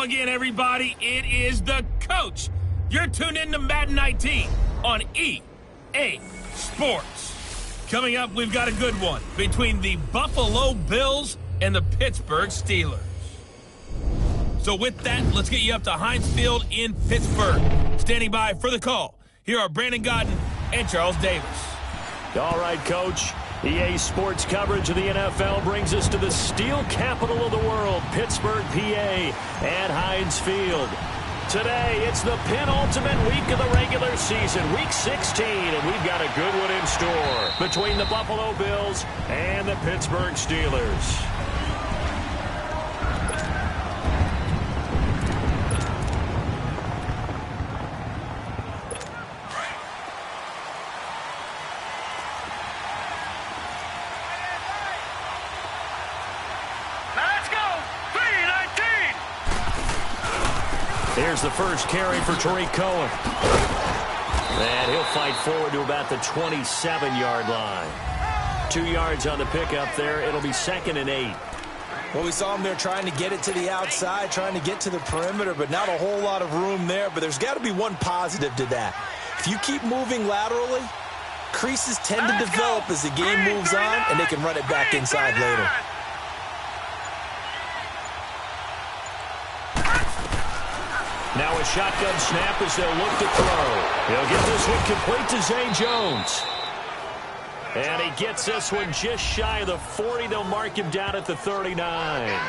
again, everybody. It is the coach. You're tuned in to Madden 19 on EA Sports. Coming up, we've got a good one between the Buffalo Bills and the Pittsburgh Steelers. So with that, let's get you up to Heinz Field in Pittsburgh. Standing by for the call, here are Brandon Godden and Charles Davis. All right, Coach. EA Sports coverage of the NFL brings us to the steel capital of the world, Pittsburgh, PA, at Heinz Field. Today, it's the penultimate week of the regular season, Week 16, and we've got a good one in store between the Buffalo Bills and the Pittsburgh Steelers. Here's the first carry for Tariq Cohen. And he'll fight forward to about the 27-yard line. 2 yards on the pickup there. It'll be 2nd and 8. Well, we saw him there trying to get it to the outside, trying to get to the perimeter, but not a whole lot of room there. But there's got to be one positive to that. If you keep moving laterally, creases tend to develop as the game moves on, and they can run it back inside later. Now a shotgun snap as they'll look to throw. He'll get this one complete to Zay Jones. And he gets this one just shy of the 40. They'll mark him down at the 39.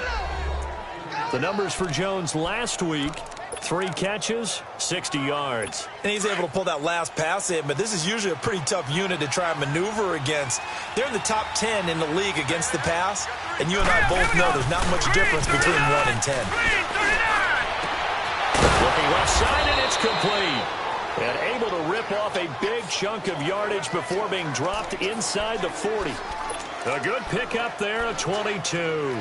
The numbers for Jones last week, 3 catches, 60 yards. And he's able to pull that last pass in, but this is usually a pretty tough unit to try and maneuver against. They're in the top 10 in the league against the pass, and you and I both know there's not much difference between 1 and 10. Looking left side, and it's complete. And able to rip off a big chunk of yardage before being dropped inside the 40. A good pickup there, a 22.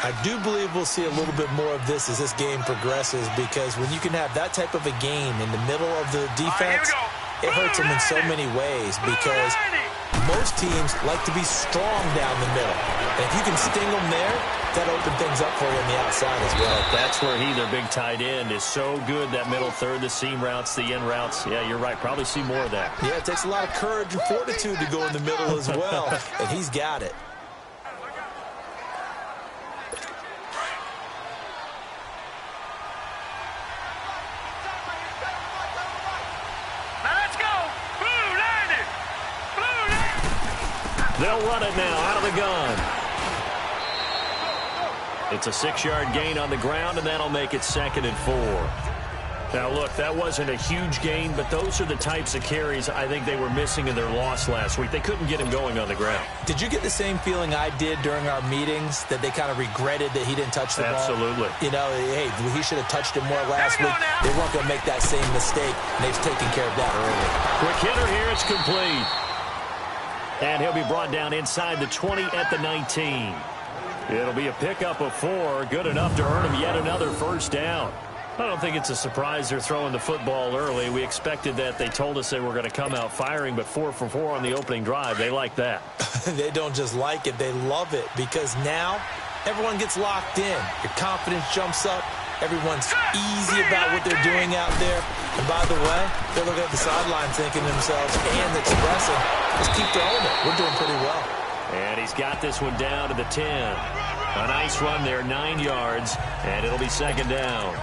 I do believe we'll see a little bit more of this as this game progresses, because when you can have that type of a gain in the middle of the defense, it hurts them in so many ways, because most teams like to be strong down the middle. And if you can sting them there, that'll open things up for you on the outside as well. That's where their big tight end, is so good, that middle third, the seam routes, the in routes. Yeah, you're right. Probably see more of that. Yeah, it takes a lot of courage and fortitude to go in the middle as well, and he's got it. They'll run it now out of the gun. It's a 6-yard gain on the ground, and that'll make it 2nd and 4. Now, look, that wasn't a huge gain, but those are the types of carries I think they were missing in their loss last week. They couldn't get him going on the ground. Did you get the same feeling I did during our meetings, that they kind of regretted that he didn't touch the ball? Absolutely. You know, hey, he should have touched it more last week. They weren't going to make that same mistake, and they've taken care of that early. Quick hitter here. It's complete. And he'll be brought down inside the 20 at the 19. It'll be a pickup of 4, good enough to earn him yet another first down. I don't think it's a surprise they're throwing the football early. We expected that. They told us they were going to come out firing, but 4 for 4 on the opening drive. They like that. They don't just like it, they love it, because now everyone gets locked in. Your confidence jumps up. Everyone's easy about what they're doing out there. And by the way, they're looking at the sideline thinking to themselves and expressing, let's keep throwing it. We're doing pretty well. And he's got this one down to the 10. A nice run there, 9 yards, and it'll be 2nd down.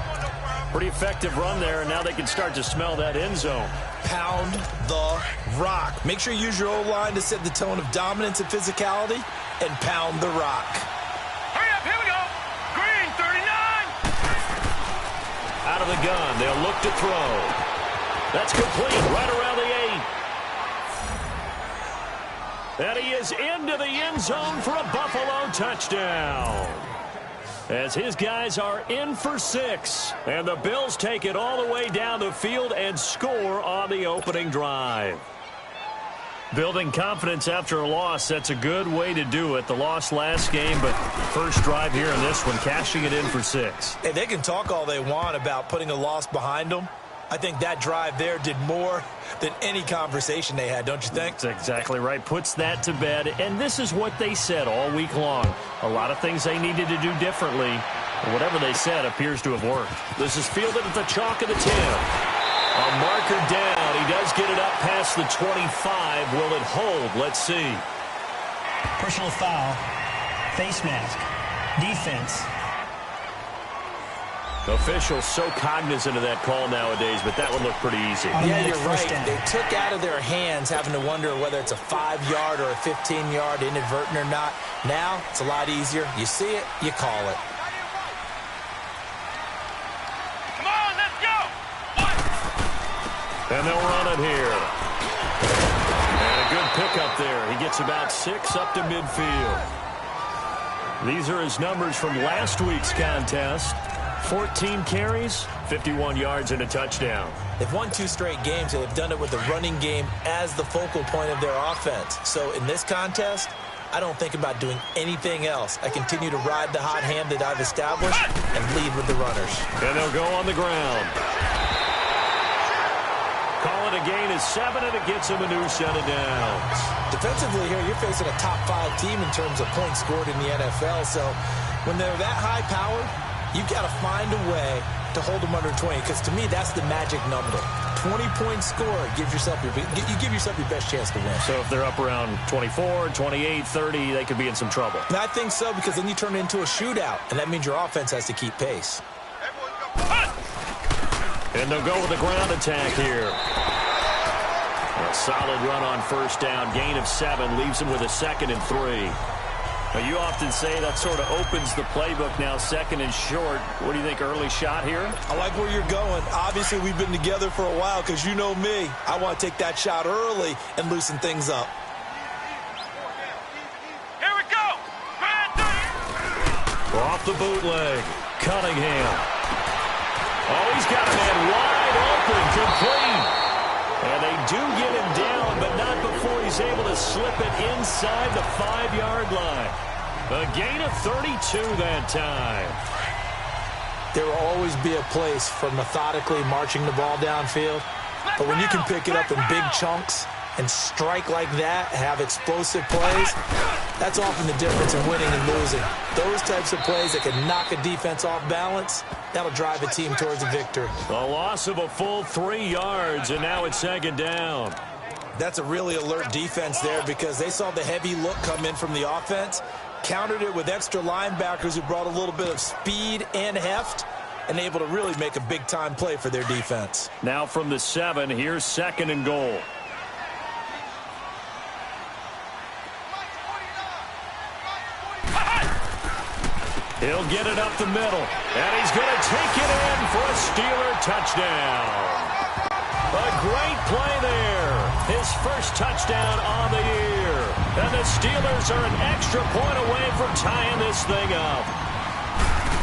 Pretty effective run there, and now they can start to smell that end zone. Pound the rock. Make sure you use your O-line to set the tone of dominance and physicality, and pound the rock. Hurry up, here we go. Green, 39. Out of the gun, they'll look to throw. That's complete, right around the 8. And he is into the end zone for a Buffalo touchdown. As his guys are in for 6. And the Bills take it all the way down the field and score on the opening drive. Building confidence after a loss, that's a good way to do it. The loss last game, but first drive here in this one, cashing it in for 6. Hey, they can talk all they want about putting a loss behind them. I think that drive there did more than any conversation they had, don't you think? That's exactly right. Puts that to bed. And this is what they said all week long. A lot of things they needed to do differently. Whatever they said appears to have worked. This is fielded at the chalk of the 10. A marker down. He does get it up past the 25. Will it hold? Let's see. Personal foul. Face mask. Defense. Officials so cognizant of that call nowadays, but that one looked pretty easy. Yeah, you're right. They took out of their hands having to wonder whether it's a 5-yard or a 15-yard, inadvertent or not. Now, it's a lot easier. You see it, you call it. Come on, let's go! And they'll run it here. And a good pickup there. He gets about 6 up to midfield. These are his numbers from last week's contest. 14 carries, 51 yards, and a touchdown. They've won 2 straight games, and they've done it with the running game as the focal point of their offense. So in this contest, I don't think about doing anything else. I continue to ride the hot hand that I've established and lead with the runners. And they'll go on the ground. Call it a gain of 7, and it gets him a new set of downs. Defensively here, you're facing a top 5 team in terms of points scored in the NFL. So when they're that high-powered, you've got to find a way to hold them under 20, because to me, that's the magic number. 20 points scored, you give yourself your best chance to win. So if they're up around 24, 28, 30, they could be in some trouble. And I think so, because then you turn it into a shootout, and that means your offense has to keep pace. And they'll go with the ground attack here. A solid run on first down. Gain of 7 leaves him with a 2nd and 3. Now, you often say that sort of opens the playbook now, 2nd and short. What do you think, early shot here? I like where you're going. Obviously, we've been together for a while, because you know me. I want to take that shot early and loosen things up. Here we go! Off the bootleg. Cunningham. Oh, he's got a man wide open, complete. And they do get him down, but not before he's able to slip it inside the 5-yard line. A gain of 32 that time. There will always be a place for methodically marching the ball downfield. But when you can pick it up in big chunks and strike like that, have explosive plays, that's often the difference in winning and losing. Those types of plays that can knock a defense off balance, that'll drive a team towards a victory. A loss of a full 3 yards, and now it's 2nd down. That's a really alert defense there, because they saw the heavy look come in from the offense, countered it with extra linebackers who brought a little bit of speed and heft, and able to really make a big-time play for their defense. Now from the 7, here's 2nd and goal. He'll get it up the middle, and he's going to take it in for a Steeler touchdown. A great play there. His first touchdown on the year. And the Steelers are an extra point away from tying this thing up.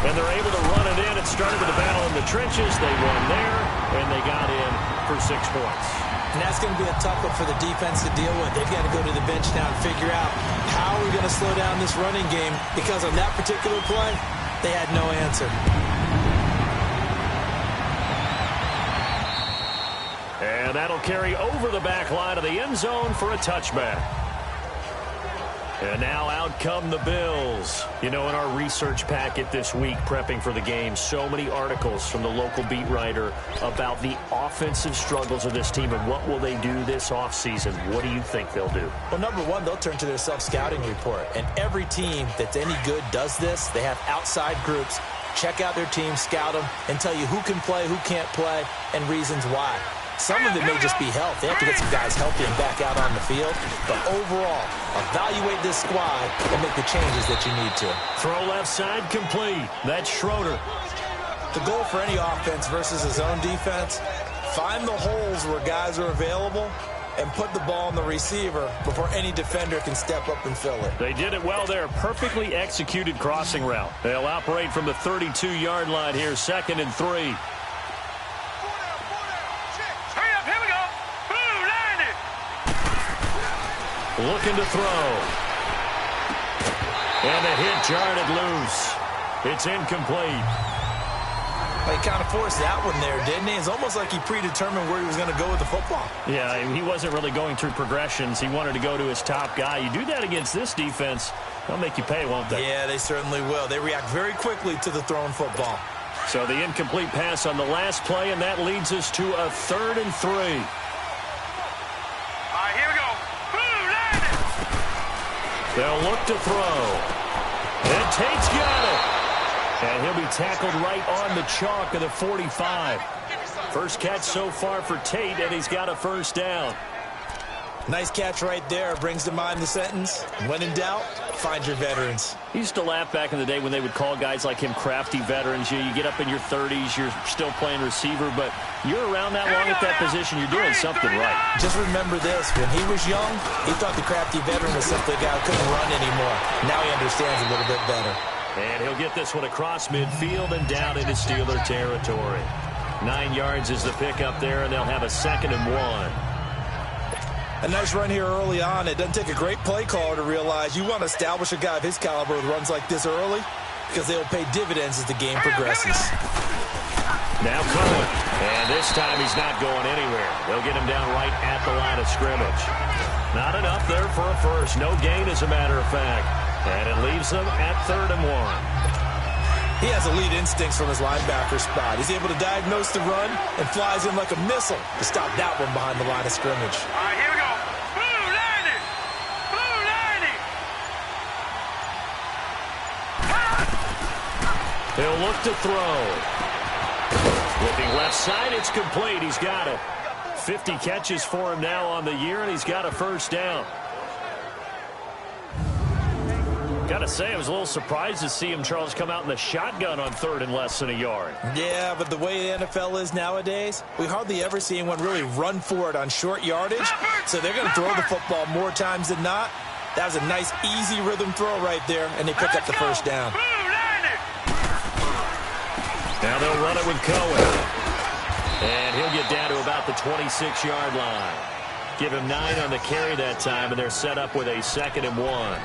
And they're able to run it in. It started with a battle in the trenches. They won there, and they got in for 6 points. And that's going to be a tough one for the defense to deal with. They've got to go to the bench now and figure out how are we going to slow down this running game, because on that particular play, they had no answer. And that'll carry over the back line of the end zone for a touchback. And now out come the Bills. You know, in our research packet this week, prepping for the game, so many articles from the local beat writer about the offensive struggles of this team and what will they do this offseason. What do you think they'll do? Well, number one, they'll turn to their self-scouting report. And every team that's any good does this. They have outside groups. Check out their team, scout them, and tell you who can play, who can't play, and reasons why. Some of it may just be health. They have to get some guys healthy and back out on the field. But overall, evaluate this squad and make the changes that you need to. Throw left side complete. That's Schroeder. The goal for any offense versus his own defense, find the holes where guys are available and put the ball on the receiver before any defender can step up and fill it. They did it well there. Perfectly executed crossing route. They'll operate from the 32-yard line here, 2nd and 3. Looking to throw. And the hit jarred it loose. It's incomplete. Well, he kind of forced that one there, didn't he? It's almost like he predetermined where he was going to go with the football. Yeah, he wasn't really going through progressions. He wanted to go to his top guy. You do that against this defense, They'll make you pay, won't they? Yeah, they certainly will. They react very quickly to the thrown football. So the incomplete pass on the last play, and that leads us to a 3rd and 3. All right, here we go. They'll look to throw. And Tate's got it. And he'll be tackled right on the chalk of the 45. First catch so far for Tate, and he's got a first down. Nice catch right there. Brings to mind the sentence, when in doubt, find your veterans. He used to laugh back in the day when they would call guys like him crafty veterans. You get up in your 30s, you're still playing receiver, but you're around that long at that position, you're doing something right. Just remember this, when he was young, he thought the crafty veteran was simply a guy who couldn't run anymore. Now he understands a little bit better. And he'll get this one across midfield and down into Steeler territory. 9 yards is the pickup there, and they'll have a 2nd and 1. A nice run here early on. It doesn't take a great play caller to realize you want to establish a guy of his caliber with runs like this early because they will pay dividends as the game progresses. Now Cohen, and this time he's not going anywhere. They'll get him down right at the line of scrimmage. Not enough there for a first. No gain, as a matter of fact. And it leaves them at 3rd and 1. He has elite instincts from his linebacker spot. He's able to diagnose the run and flies in like a missile to stop that one behind the line of scrimmage. All right, here we go. Blue 90. Blue 90. He'll look to throw. Looking left side, it's complete. He's got it. 50 catches for him now on the year, and he's got a first down. Got to say, I was a little surprised to see him, Charles, come out in the shotgun on 3rd and less than a yard. Yeah, but the way the NFL is nowadays, we hardly ever see anyone really run for it on short yardage. So they're going to throw the football more times than not. That was a nice, easy rhythm throw right there, and they pick up the first down. Now they'll run it with Cohen. And he'll get down to about the 26-yard line. Give him 9 on the carry that time, and they're set up with a 2nd and 1.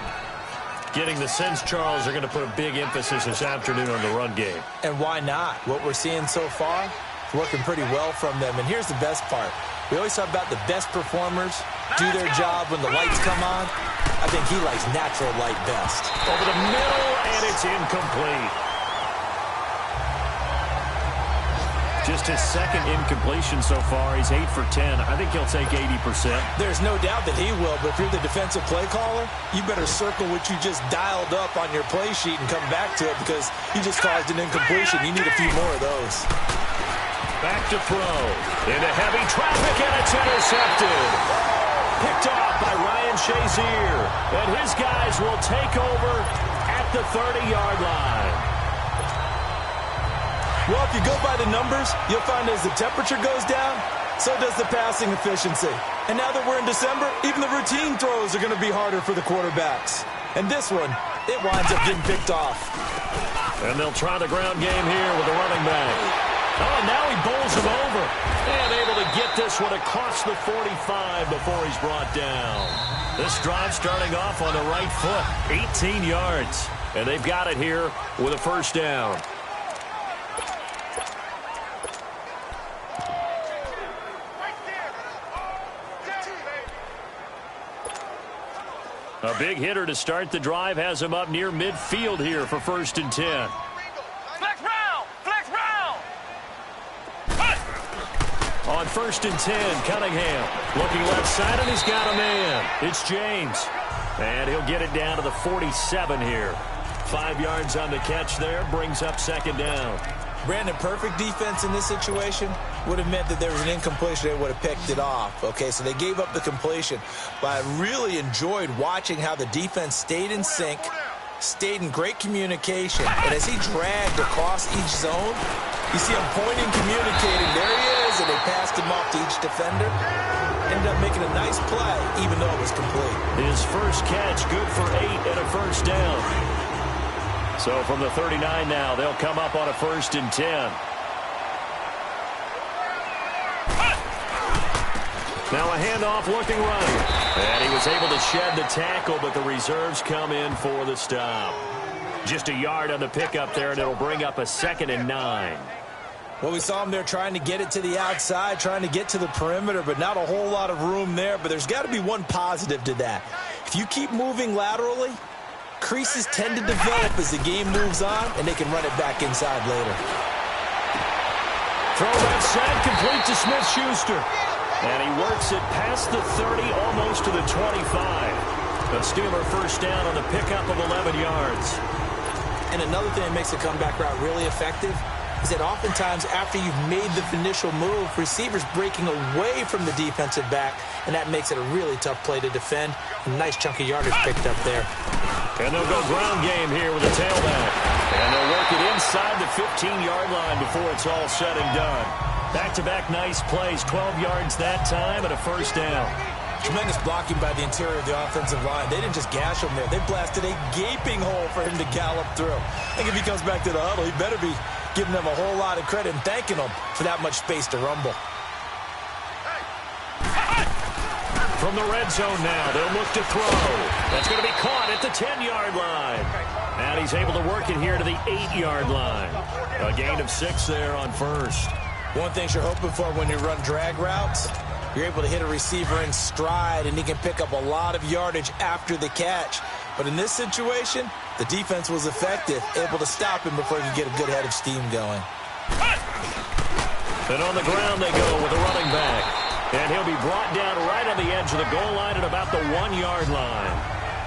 Getting the sense, Charles, are going to put a big emphasis this afternoon on the run game. And why not? What we're seeing so far is working pretty well from them. And here's the best part. We always talk about the best performers do their job when the lights come on. I think he likes natural light best. Over the middle, and it's incomplete. Just his 2nd incompletion so far. He's 8 for 10. I think he'll take 80%. There's no doubt that he will, but if you're the defensive play caller, you better circle what you just dialed up on your play sheet and come back to it because you just caused an incompletion. You need a few more of those. Back to throw. Into heavy traffic, and it's intercepted. Picked off by Ryan Shazier. And his guys will take over at the 30-yard line. Well, if you go by the numbers, you'll find as the temperature goes down, so does the passing efficiency. And now that we're in December, even the routine throws are going to be harder for the quarterbacks. And this one, it winds up getting picked off. And they'll try the ground game here with the running back. Oh, and now he bowls him over. And able to get this one across the 45 before he's brought down. This drive starting off on the right foot, 18 yards. And they've got it here with a first down. A big hitter to start the drive has him up near midfield here for 1st and 10. Flex round! Flex round! On 1st and 10, Cunningham looking left side, and he's got a man. It's James. And he'll get it down to the 47 here. 5 yards on the catch there, brings up 2nd down. Brandon, perfect defense in this situation would have meant that there was an incompletion. They would have picked it off. Okay, so they gave up the completion. But I really enjoyed watching how the defense stayed in sync, stayed in great communication. And as he dragged across each zone, you see him pointing, communicating. There he is, and they passed him off to each defender. Ended up making a nice play, even though it was complete. His first catch, good for 8 and a first down. So from the 39 now, they'll come up on a 1st and 10. Now a handoff looking right. And he was able to shed the tackle, but the reserves come in for the stop. Just a yard on the pickup there, and it'll bring up a 2nd and 9. Well, we saw him there trying to get it to the outside, trying to get to the perimeter, but not a whole lot of room there. But there's got to be one positive to that. If you keep moving laterally, creases tend to develop as the game moves on, and they can run it back inside later. Throw that set, complete to Smith-Schuster. And he works it past the 30, almost to the 25. A Steeler first down on the pickup of 11 yards. And another thing that makes the comeback route really effective is that oftentimes after you've made the initial move, receivers breaking away from the defensive back, and that makes it a really tough play to defend. A nice chunk of yardage picked up there. And they'll go ground game here with a tailback. And they'll work it inside the 15-yard line before it's all said and done. Back-to-back nice plays, 12 yards that time and a first down. Tremendous blocking by the interior of the offensive line. They didn't just gash him there. They blasted a gaping hole for him to gallop through. I think if he comes back to the huddle, he better be giving them a whole lot of credit and thanking them for that much space to rumble. From the red zone now, they'll look to throw. That's going to be caught at the 10-yard line. And he's able to work it here to the 8-yard line. A gain of 6 there on first. One thing you're hoping for when you run drag routes, you're able to hit a receiver in stride, and he can pick up a lot of yardage after the catch. But in this situation, the defense was effective, able to stop him before he could get a good head of steam going. And on the ground they go with a running back. And he'll be brought down right on the edge of the goal line at about the 1-yard line.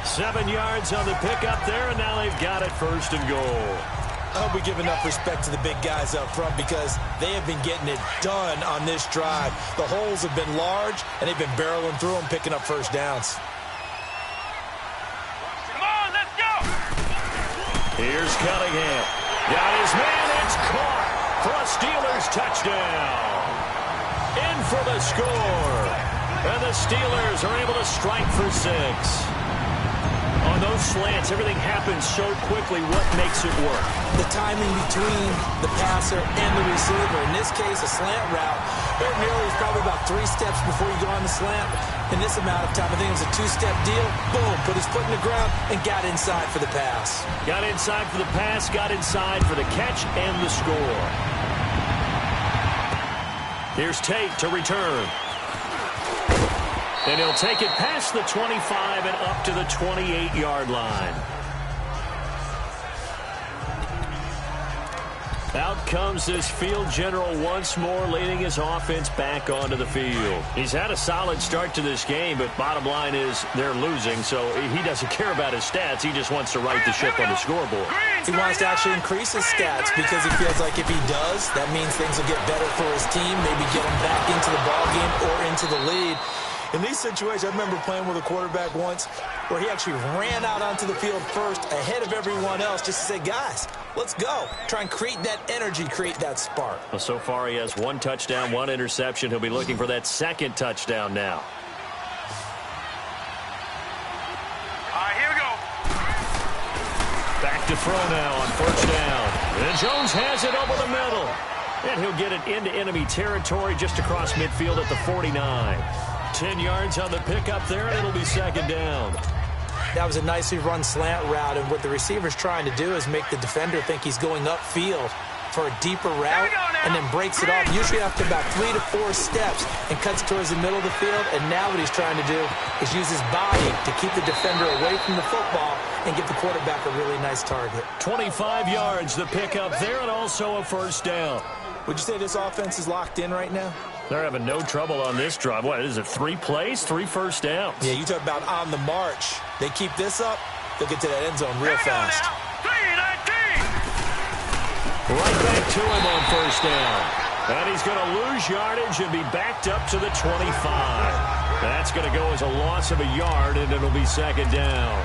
7 yards on the pickup there, and now they've got it first and goal. I hope we give enough respect to the big guys up front because they have been getting it done on this drive. The holes have been large, and they've been barreling through them, picking up first downs. Come on, let's go! Here's Cunningham. Got his man. It's caught for a Steelers touchdown. In for the score. And the Steelers are able to strike for 6. On those slants, everything happens so quickly. What makes it work? The timing between the passer and the receiver. In this case, a slant route. Ordinarily, it's probably about 3 steps before you go on the slant. In this amount of time, I think it was a 2-step deal. Boom, put his foot in the ground and got inside for the pass. Got inside for the pass, got inside for the catch and the score. Here's Tate to return. And he'll take it past the 25 and up to the 28-yard line. Out comes this field general once more, leading his offense back onto the field. He's had a solid start to this game, but bottom line is they're losing, so he doesn't care about his stats. He just wants to right the ship on the scoreboard. He wants to actually increase his stats because he feels like if he does, that means things will get better for his team, maybe get him back into the ballgame or into the lead. In these situations, I remember playing with a quarterback once where he actually ran out onto the field first ahead of everyone else just to say, guys, let's go. Try and create that energy, create that spark. Well, so far he has 1 touchdown, 1 interception. He'll be looking for that 2nd touchdown now. All right, here we go. Back to throw now on first down. And Jones has it over the middle. And he'll get it into enemy territory just across midfield at the 49. 10 yards on the pickup there, and it'll be 2nd down. That was a nicely run slant route, and what the receiver's trying to do is make the defender think he's going upfield for a deeper route and then breaks it off, usually after about 3 to 4 steps, and cuts towards the middle of the field. And now what he's trying to do is use his body to keep the defender away from the football and give the quarterback a really nice target. 25 yards, the pickup there, and also a first down. Would you say this offense is locked in right now? They're having no trouble on this drive. What is it, 3 plays, 3 first downs? Yeah, you talk about on the march. They keep this up, they'll get to that end zone real fast. Right back to him on first down. And he's going to lose yardage and be backed up to the 25. That's going to go as a loss of a yard, and it'll be 2nd down.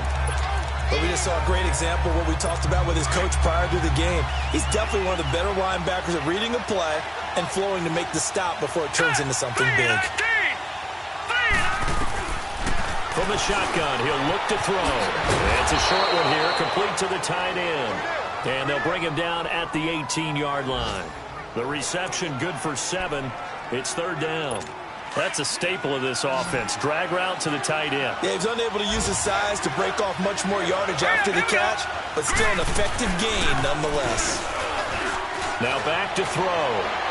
But we just saw a great example of what we talked about with his coach prior to the game. He's definitely one of the better linebackers at reading a play and flowing to make the stop before it turns into something big. From the shotgun, he'll look to throw. It's a short one here, complete to the tight end. And they'll bring him down at the 18-yard line. The reception good for 7. It's 3rd down. That's a staple of this offense. Drag route to the tight end. Yeah, he's unable to use his size to break off much more yardage after the catch, but still an effective gain nonetheless. Now back to throw.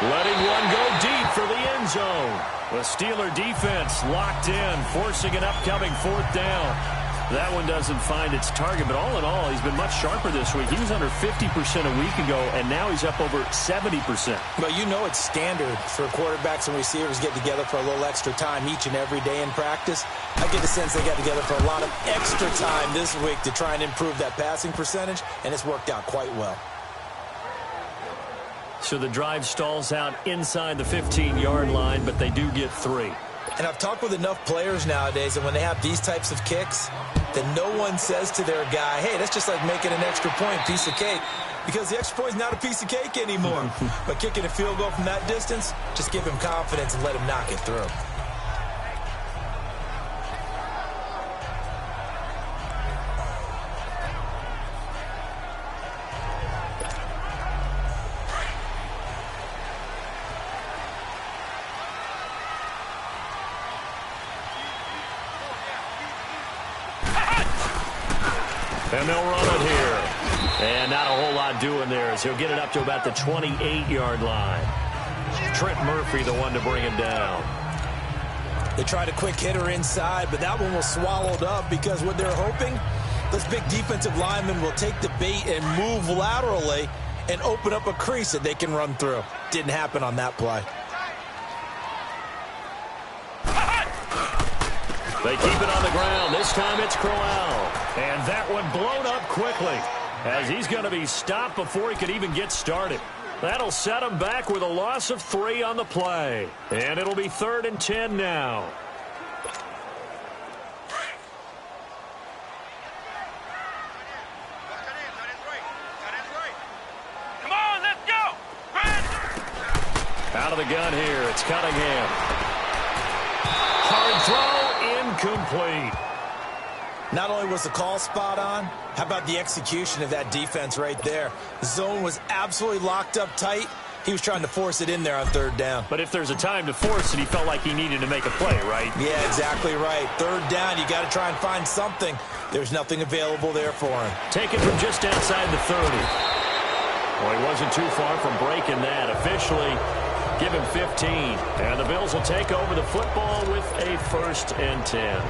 Letting one go deep for the end zone. The Steeler defense locked in, forcing an upcoming 4th down. That one doesn't find its target, but all in all, he's been much sharper this week. He was under 50% a week ago, and now he's up over 70%. Well, you know it's standard for quarterbacks and receivers get together for a little extra time each and every day in practice. I get the sense they got together for a lot of extra time this week to try and improve that passing percentage, and it's worked out quite well. So the drive stalls out inside the 15-yard line, but they do get 3. And I've talked with enough players nowadays, and when they have these types of kicks, then no one says to their guy, hey, that's just like making an extra point, piece of cake, because the extra point is not a piece of cake anymore. But kicking a field goal from that distance, just give him confidence and let him knock it through. And they'll run it here. And not a whole lot doing there as he'll get it up to about the 28-yard line. Trent Murphy, the one to bring it down. They tried a quick hitter inside, but that one was swallowed up because what they're hoping, this big defensive lineman will take the bait and move laterally and open up a crease that they can run through. Didn't happen on that play. They keep it on the ground. This time it's Crowell. And that one blown up quickly as he's going to be stopped before he could even get started. That'll set him back with a loss of 3 on the play. And it'll be 3rd and 10 now. Come on, let's go. Out of the gun here, it's Cunningham. Hard throw, incomplete. Not only was the call spot on, how about the execution of that defense right there? The zone was absolutely locked up tight. He was trying to force it in there on 3rd down. But if there's a time to force it, he felt like he needed to make a play, right? Yeah, exactly right. 3rd down, you got to try and find something. There's nothing available there for him. Taken from just outside the 30. Well, he wasn't too far from breaking that. Officially, give him 15. And the Bills will take over the football with a 1st and 10.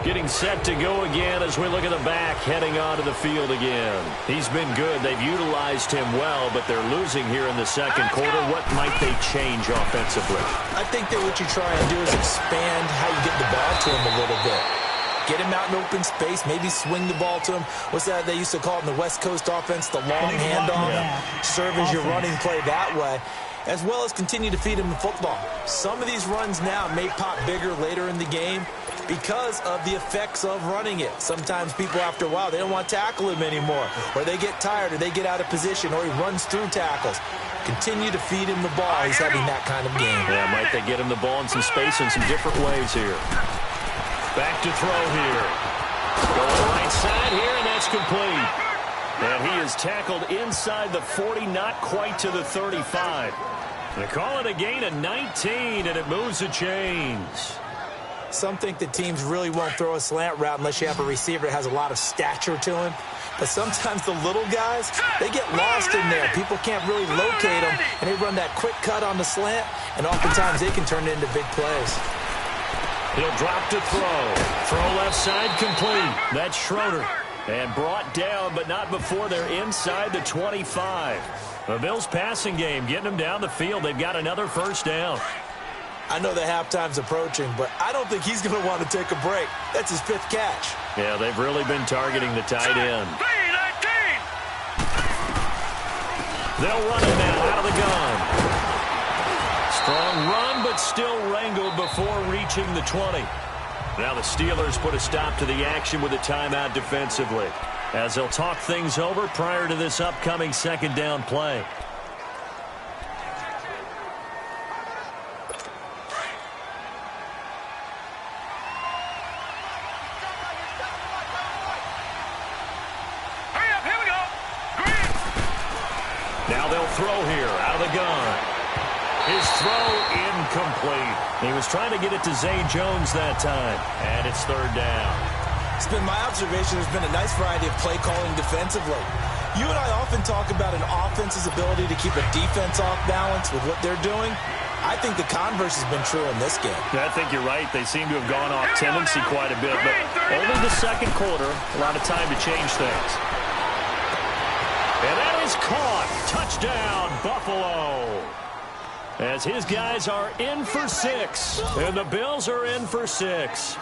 Getting set to go again as we look at the back heading onto the field again. He's been good. They've utilized him well, but they're losing here in the 2nd quarter. What might they change offensively? I think that what you try and do is expand how you get the ball to him a little bit. Get him out in open space, maybe swing the ball to him. What's that they used to call it in the West Coast offense, the long handoff? Yeah. Serve as your running play that way, as well as continue to feed him the football. Some of these runs now may pop bigger later in the game because of the effects of running it. Sometimes people, after a while, they don't want to tackle him anymore, or they get tired, or they get out of position, or he runs through tackles. Continue to feed him the ball. He's having that kind of game. Yeah, might they get him the ball in some space in some different ways here. Back to throw here. Going right side here, and that's complete. And he is tackled inside the 40, not quite to the 35. They call it a gain of 19, and it moves the chains. Some think that teams really won't throw a slant route unless you have a receiver that has a lot of stature to him. But sometimes the little guys, they get lost in there. People can't really locate them, and they run that quick cut on the slant, and oftentimes they can turn it into big plays. He'll drop to throw. Throw left side complete. That's Schroeder. And brought down, but not before they're inside the 25. The Bills passing game, getting them down the field. They've got another 1st down. I know the halftime's approaching, but I don't think he's going to want to take a break. That's his 5th catch. Yeah, they've really been targeting the tight end. They'll run it now out of the gun. Strong run, but still wrangled before reaching the 20. Now the Steelers put a stop to the action with a timeout defensively, as they'll talk things over prior to this upcoming 2nd down play. Now they'll throw here out of the gun. His throw incomplete. He was trying to get it to Zay Jones that time, and it's 3rd down. It's been my observation there's been a nice variety of play calling defensively. You and I often talk about an offense's ability to keep a defense off balance with what they're doing. I think the converse has been true in this game. I think you're right. They seem to have gone off tendency quite a bit, but only the second quarter, a lot of time to change things. And that is caught. Touchdown, Buffalo. As his guys are in for 6, and the Bills are in for 6.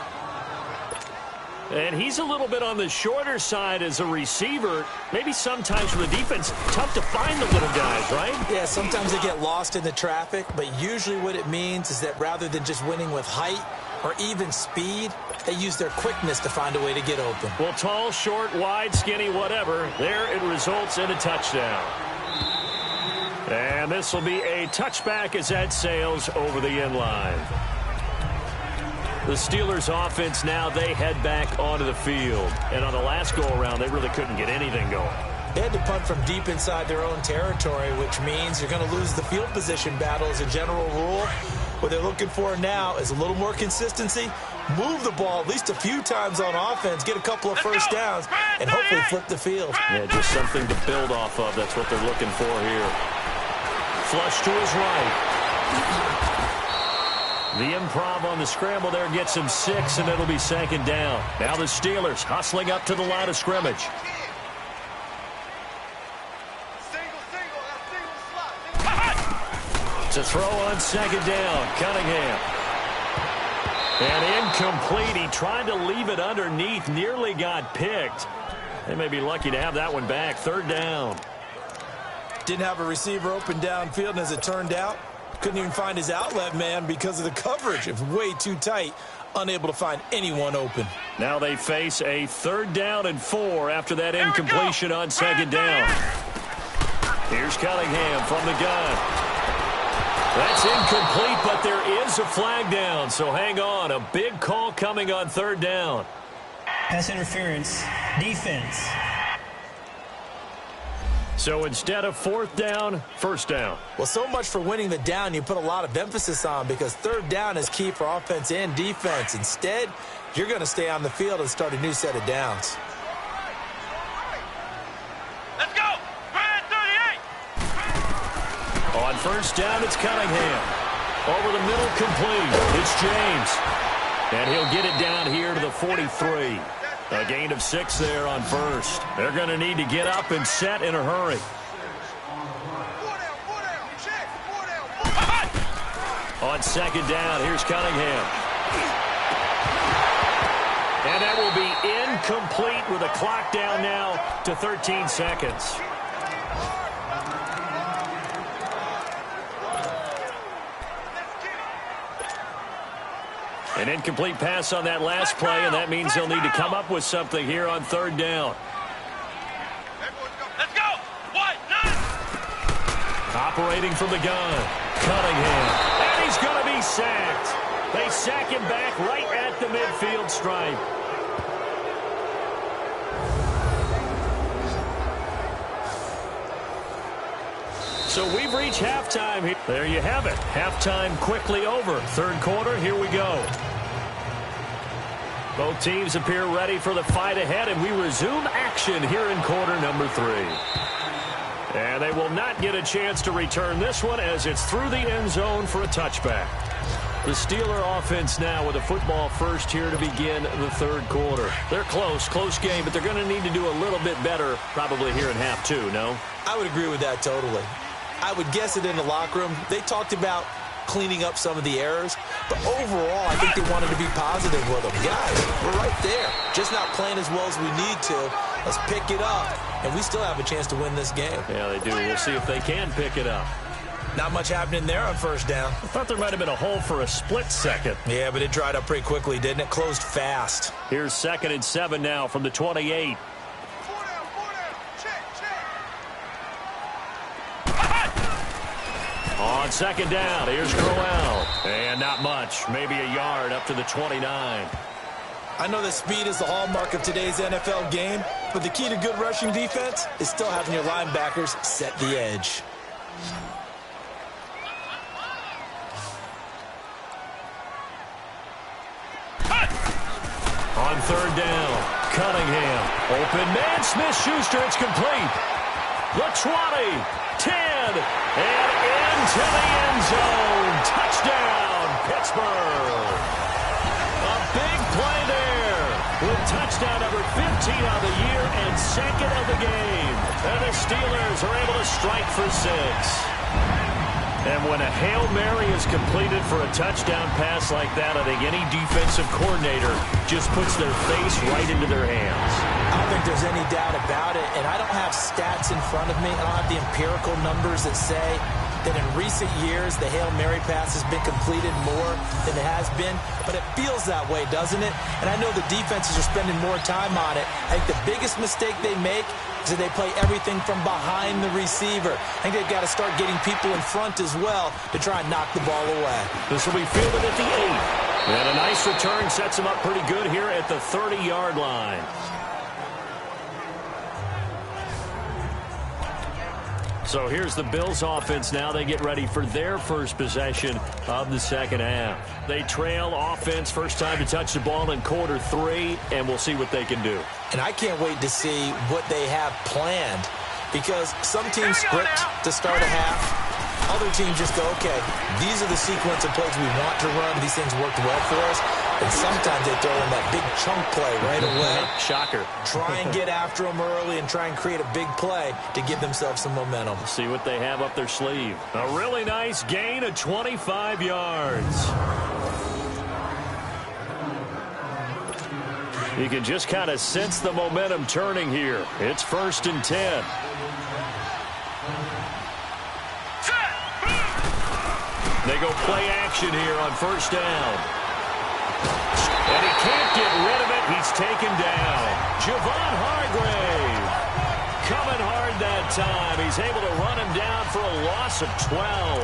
And he's a little bit on the shorter side as a receiver. Maybe sometimes for the defense, tough to find the little guys, right? Yeah, sometimes they get lost in the traffic, but usually what it means is that rather than just winning with height or even speed, they use their quickness to find a way to get open. Well, tall, short, wide, skinny, whatever, there it results in a touchdown. And this will be a touchback as that sails over the end line. The Steelers offense now, they head back onto the field. And on the last go-around, they really couldn't get anything going. They had to punt from deep inside their own territory, which means you're going to lose the field position battle as a general rule. What they're looking for now is a little more consistency, move the ball at least a few times on offense, get a couple of first downs, and hopefully flip the field. Yeah, just something to build off of. That's what they're looking for here. Flush to his right. The improv on the scramble there gets him 6, and it'll be 2nd down. Now the Steelers hustling up to the line of scrimmage. To throw on 2nd down, Cunningham. And incomplete. He tried to leave it underneath, nearly got picked. They may be lucky to have that one back. 3rd down. Didn't have a receiver open downfield, and as it turned out, couldn't even find his outlet man because of the coverage. It was way too tight, unable to find anyone open. Now they face a 3rd down and 4 after that incompletion on 2nd down. Here's Cunningham from the gun. That's incomplete, but there is a flag down, so hang on. A big call coming on 3rd down. Pass interference, defense. So instead of 4th down, 1st down. Well, so much for winning the down you put a lot of emphasis on, because 3rd down is key for offense and defense. Instead, you're going to stay on the field and start a new set of downs. Let's go! Red 38! On 1st down, it's Cunningham. Over the middle, complete. It's James. And he'll get it down here to the 43. A gain of 6 there on 1st. They're going to need to get up and set in a hurry. On 2nd down, here's Cunningham. And that will be incomplete with a clock down now to 13 seconds. An incomplete pass on that last play, and that means they'll need to come up with something here on 3rd down. Let's go! What? None! Operating from the gun, Cunningham. And he's going to be sacked. They sack him back right at the midfield stripe. So we've reached halftime here. There you have it. Halftime quickly over. 3rd quarter, here we go. Both teams appear ready for the fight ahead, and we resume action here in quarter number 3. And they will not get a chance to return this one as it's through the end zone for a touchback. The Steeler offense now with a football first here to begin the 3rd quarter. They're close game, but they're going to need to do a little bit better probably here in half 2, no? I would agree with that totally. I would guess it in the locker room. They talked about cleaning up some of the errors, but overall, I think they wanted to be positive with them. Guys, we're right there. Just not playing as well as we need to. Let's pick it up, and we still have a chance to win this game. Yeah, they do. We'll see if they can pick it up. Not much happening there on 1st down. I thought there might have been a hole for a split second. Yeah, but it dried up pretty quickly, didn't it? Closed fast. Here's 2nd and 7 now from the 28. On 2nd down, here's Crowell. And not much, maybe a yard up to the 29. I know that speed is the hallmark of today's NFL game, but the key to good rushing defense is still having your linebackers set the edge. On 3rd down, Cunningham. Open man, Smith-Schuster, it's complete. The 20, 10, and into the end zone. Touchdown, Pittsburgh. A big play there with touchdown number 15 on the year and second of the game. And the Steelers are able to strike for 6. And when a Hail Mary is completed for a touchdown pass like that, I think any defensive coordinator just puts their face right into their hands. I don't think there's any doubt about it, and I don't have stats in front of me. I don't have the empirical numbers that say that in recent years the Hail Mary pass has been completed more than it has been, but it feels that way, doesn't it? And I know the defenses are spending more time on it. I think the biggest mistake they make is that they play everything from behind the receiver. I think they've got to start getting people in front as well to try and knock the ball away. This will be fielded at the 8. And a nice return sets them up pretty good here at the 30-yard line. So here's the Bills offense now. They get ready for their first possession of the second half. They trail offense first time to touch the ball in quarter 3, and we'll see what they can do. And I can't wait to see what they have planned, because some teams script to start a half. Other teams just go, okay, these are the sequence of plays we want to run. These things worked well for us. And sometimes they throw in that big chunk play right away. Shocker. Try and get after them early and try and create a big play to give themselves some momentum. See what they have up their sleeve. A really nice gain of 25 yards. You can just kind of sense the momentum turning here. It's 1st and 10. They go play action here on 1st down. And he can't get rid of it. He's taken down. Javon Hargrave coming hard that time. He's able to run him down for a loss of 12.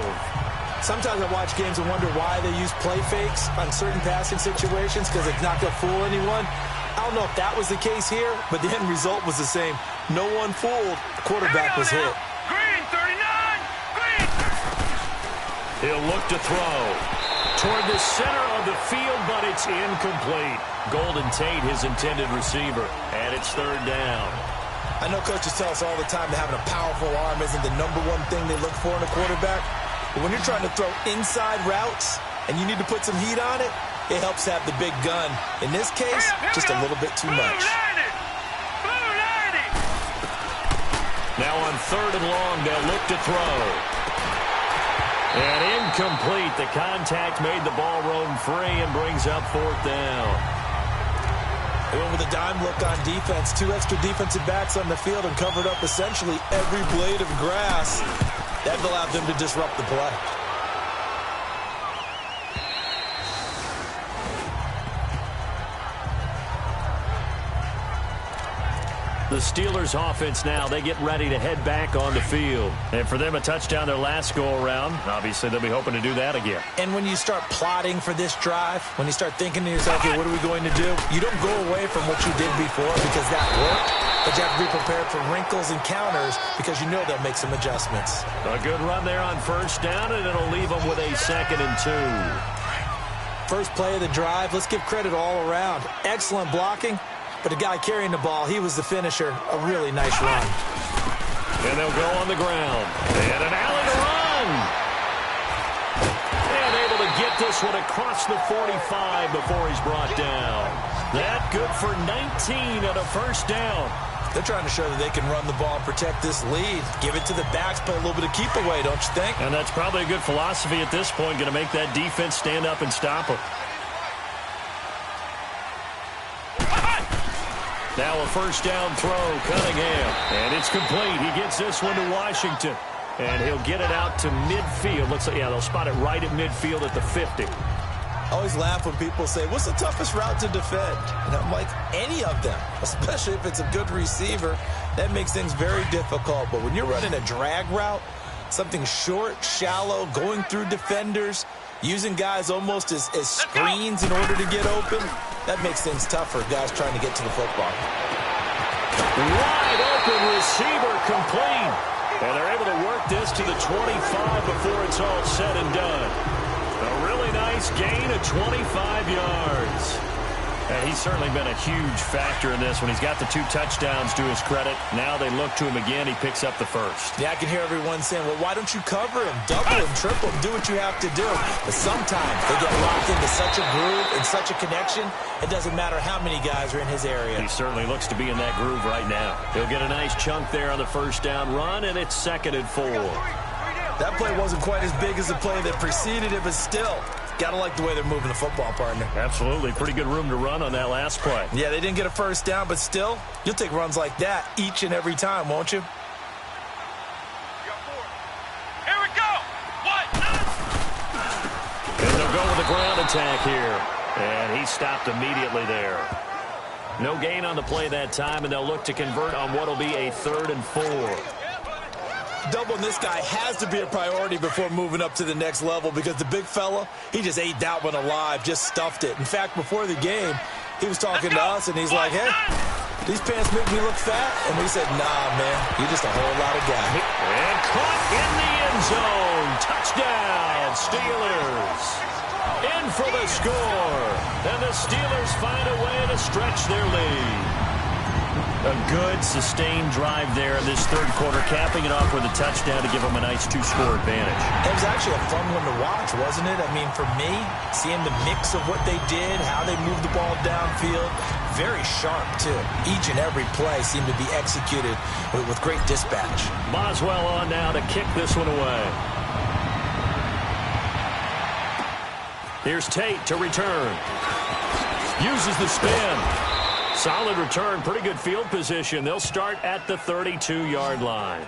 Sometimes I watch games and wonder why they use play fakes on certain passing situations, because it's not going to fool anyone. I don't know if that was the case here, but the end result was the same. No one fooled. The quarterback was hit. Green, 39! Green! He'll look to throw toward the center of the field, but it's incomplete. Golden Tate, his intended receiver, and it's 3rd down. I know coaches tell us all the time that having a powerful arm isn't the #1 thing they look for in a quarterback. But when you're trying to throw inside routes and you need to put some heat on it, it helps have the big gun. In this case, just a little bit too much. Now on 3rd and long, they'll look to throw. And incomplete. The contact made the ball roam free and brings up 4th down. They went with a dime look on defense. 2 extra defensive backs on the field and covered up essentially every blade of grass. That allowed them to disrupt the play. The Steelers offense now, they get ready to head back on the field. And for them, a touchdown their last go-around. Obviously, they'll be hoping to do that again. And when you start plotting for this drive, when you start thinking to yourself, okay, what are we going to do? You don't go away from what you did before because that worked, but you have to be prepared for wrinkles and counters because you know they'll make some adjustments. A good run there on 1st down, and it'll leave them with a 2nd and 2. First play of the drive, let's give credit all around. Excellent blocking. But the guy carrying the ball, he was the finisher. A really nice run. And they'll go on the ground. And an alley to run. And able to get this one across the 45 before he's brought down. That good for 19 at a 1st down. They're trying to show that they can run the ball and protect this lead. Give it to the backs, play a little bit of keep away, don't you think? And that's probably a good philosophy at this point. Going to make that defense stand up and stop them. Now a 1st down throw, Cunningham. And it's complete. He gets this one to Washington. And he'll get it out to midfield. Looks like, yeah, they'll spot it right at midfield at the 50. I always laugh when people say, what's the toughest route to defend? And I'm like, any of them, especially if it's a good receiver. That makes things very difficult. But when you're running a drag route, something short, shallow, going through defenders, using guys almost as screens in order to get open, that makes things tough for guys trying to get to the football. Wide open receiver complete. And they're able to work this to the 25 before it's all said and done. A really nice gain of 25 yards. And he's certainly been a huge factor in this when he's got the 2 touchdowns to his credit. Now they look to him again. He picks up the first. Yeah, I can hear everyone saying, well, why don't you cover him, double him, triple him, do what you have to do. But sometimes they get locked into such a groove and such a connection, it doesn't matter how many guys are in his area. He certainly looks to be in that groove right now. He'll get a nice chunk there on the first down run, and it's 2nd and 4. That play wasn't quite as big as the play that preceded it, but still, gotta like the way they're moving the football, partner. Absolutely. Pretty good room to run on that last play. Yeah, they didn't get a first down, but still, you'll take runs like that each and every time, won't you? Here we go. What? And they'll go with a ground attack here. And he stopped immediately there. No gain on the play that time, and they'll look to convert on what will be a 3rd and 4. Doubling this guy has to be a priority before moving up to the next level because the big fella, he just ate that one alive, just stuffed it. In fact, before the game, he was talking to us, and he's like, hey, these pants make me look fat. And we said, nah, man, you're just a whole lot of guy. And caught in the end zone. Touchdown, Steelers. In for the score. And the Steelers find a way to stretch their lead. A good, sustained drive there in this 3rd quarter, capping it off with a touchdown to give them a nice 2-score advantage. It was actually a fun one to watch, wasn't it? I mean, for me, seeing the mix of what they did, how they moved the ball downfield, very sharp, too. Each and every play seemed to be executed with great dispatch. Boswell on now to kick this one away. Here's Tate to return. Uses the spin. Solid return, pretty good field position. They'll start at the 32-yard line.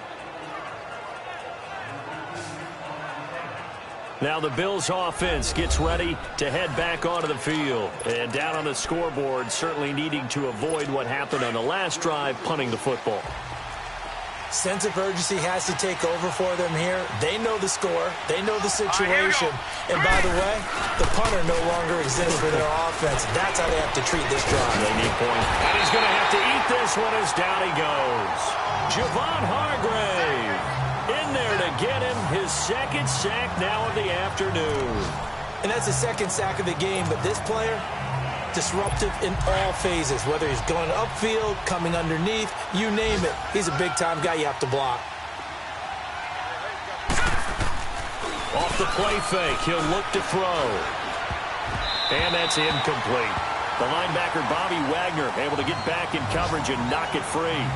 Now the Bills offense gets ready to head back onto the field. And down on the scoreboard, certainly needing to avoid what happened on the last drive, punting the football. Sense of urgency has to take over for them here. They know the score. They know the situation. And by the way, the punter no longer exists for their offense. That's how they have to treat this drive. They need points. And he's going to have to eat this one as down he goes. Javon Hargrave in there to get him his 2nd sack now of the afternoon. And that's the 2nd sack of the game. But this player, disruptive in all phases, whether he's going upfield, coming underneath, you name it. He's a big-time guy you have to block. Off the play fake, he'll look to throw. And that's incomplete. The linebacker, Bobby Wagner, able to get back in coverage and knock it free.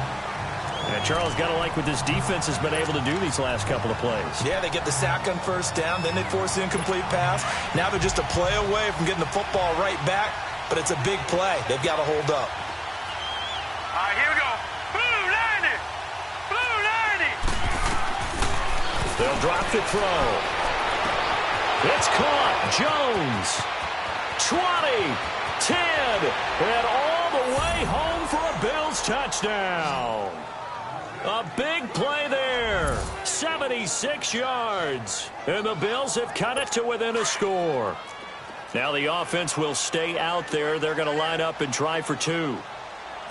And Charles got to like what this defense has been able to do these last couple of plays. Yeah, they get the sack on first down, then they force the incomplete pass. Now they're just a play away from getting the football right back. But it's a big play. They've got to hold up. All right, here we go. Blue 90. Blue 90. They'll drop the throw. It's caught. Jones. 20. 10. And all the way home for a Bills touchdown. A big play there. 76 yards. And the Bills have cut it to within a score. Now the offense will stay out there. They're going to line up and try for 2.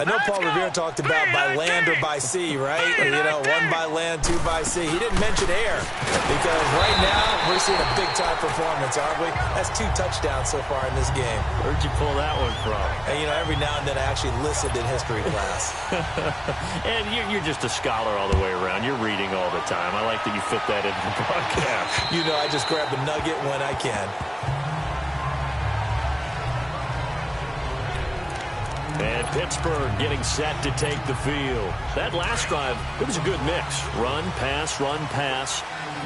I know Paul Revere talked about by land or by sea, right? Or, you know, 1 by land, 2 by sea. He didn't mention air because right now we're seeing a big-time performance, aren't we? That's 2 touchdowns so far in this game. Where'd you pull that one from? And, you know, every now and then I actually listened in history class. And you're just a scholar all the way around. You're reading all the time. I like that you fit that into the broadcast. You know, I just grab a nugget when I can. And Pittsburgh getting set to take the field. That last drive, it was a good mix. Run, pass,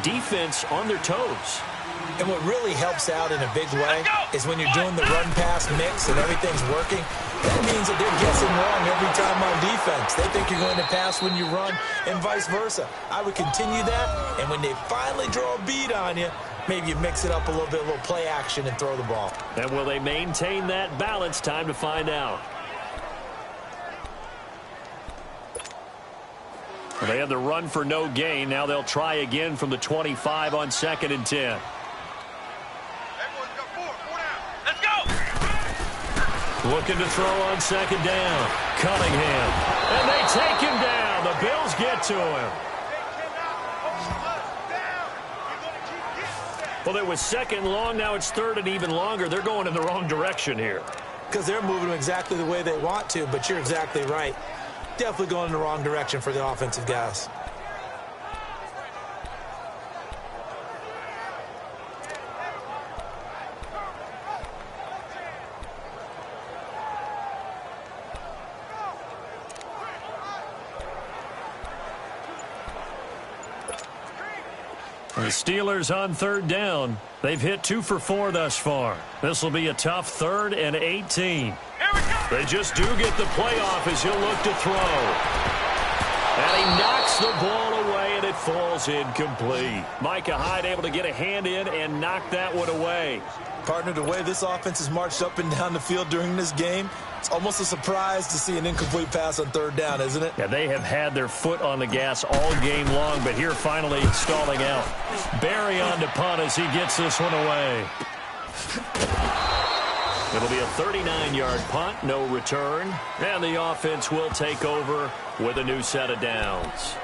defense on their toes. And what really helps out in a big way is when you're doing the run-pass mix and everything's working, that means that they're guessing wrong every time on defense. They think you're going to pass when you run and vice versa. I would continue that, and when they finally draw a beat on you, maybe you mix it up a little bit, a little play action and throw the ball. And will they maintain that balance? Time to find out. They had the run for no gain. Now they'll try again from the 25 on 2nd and 10. Let's go. Looking to throw on 2nd down. Cunningham. And they take him down. The Bills get to him. Well, it was 2nd long. Now it's 3rd and even longer. They're going in the wrong direction here. because they're moving them exactly the way they want to, but you're exactly right. Definitely going in the wrong direction for the offensive guys. The Steelers on third down. They've hit 2 for 4 thus far. This will be a tough 3rd and 18. They just do get the playoff as he'll look to throw. And he knocks the ball away, and it falls incomplete. Micah Hyde able to get a hand in and knock that one away. Partner, the way this offense has marched up and down the field during this game, it's almost a surprise to see an incomplete pass on third down, isn't it? Yeah, they have had their foot on the gas all game long, but here finally stalling out. Barry on to punt as he gets this one away. It'll be a 39-yard punt, no return, and the offense will take over with a new set of downs.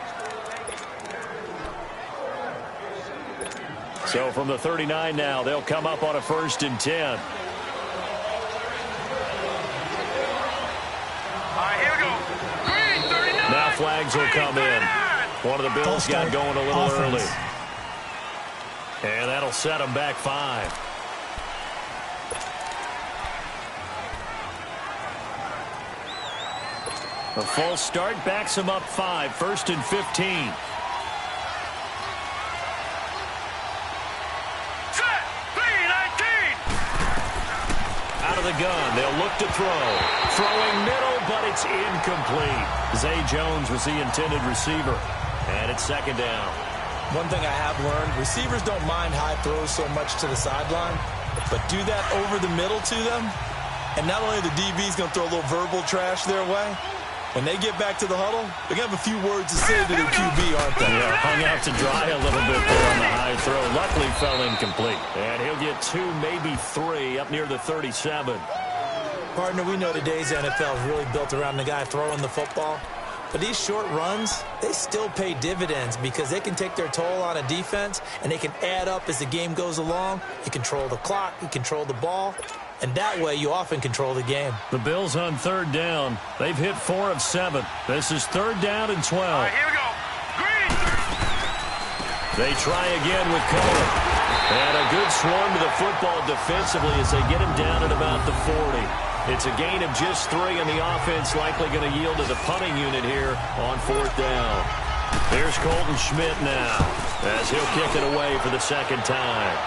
So from the 39 now, they'll come up on a 1st and 10. All right, here we go. Green, 39. Now flags will come in. One of the Bills got going a little early. And that'll set them back 5. A false start backs them up 5, 1st and 15. Out of the gun, they'll look to throw. Throwing middle, but it's incomplete. Zay Jones was the intended receiver. And it's 2nd down. One thing I have learned, receivers don't mind high throws so much to the sideline, but do that over the middle to them, and not only the DB's going to throw a little verbal trash their way, when they get back to the huddle, they're going to have a few words to say to their QB, aren't they? Yeah, hung out to dry a little bit there on the high throw. Luckily fell incomplete. And he'll get 2, maybe 3 up near the 37. Partner, we know today's NFL is really built around the guy throwing the football. But these short runs, they still pay dividends because they can take their toll on a defense, and they can add up as the game goes along. You control the clock, you control the ball, and that way you often control the game. The Bills on third down. They've hit 4 of 7. This is 3rd down and 12. All right, here we go. Green. They try again with Cohen. And a good swarm to the football defensively as they get him down at about the 40. It's a gain of just 3, and the offense likely going to yield to the punting unit here on 4th down. Here's Colton Schmidt now as he'll kick it away for the 2nd time.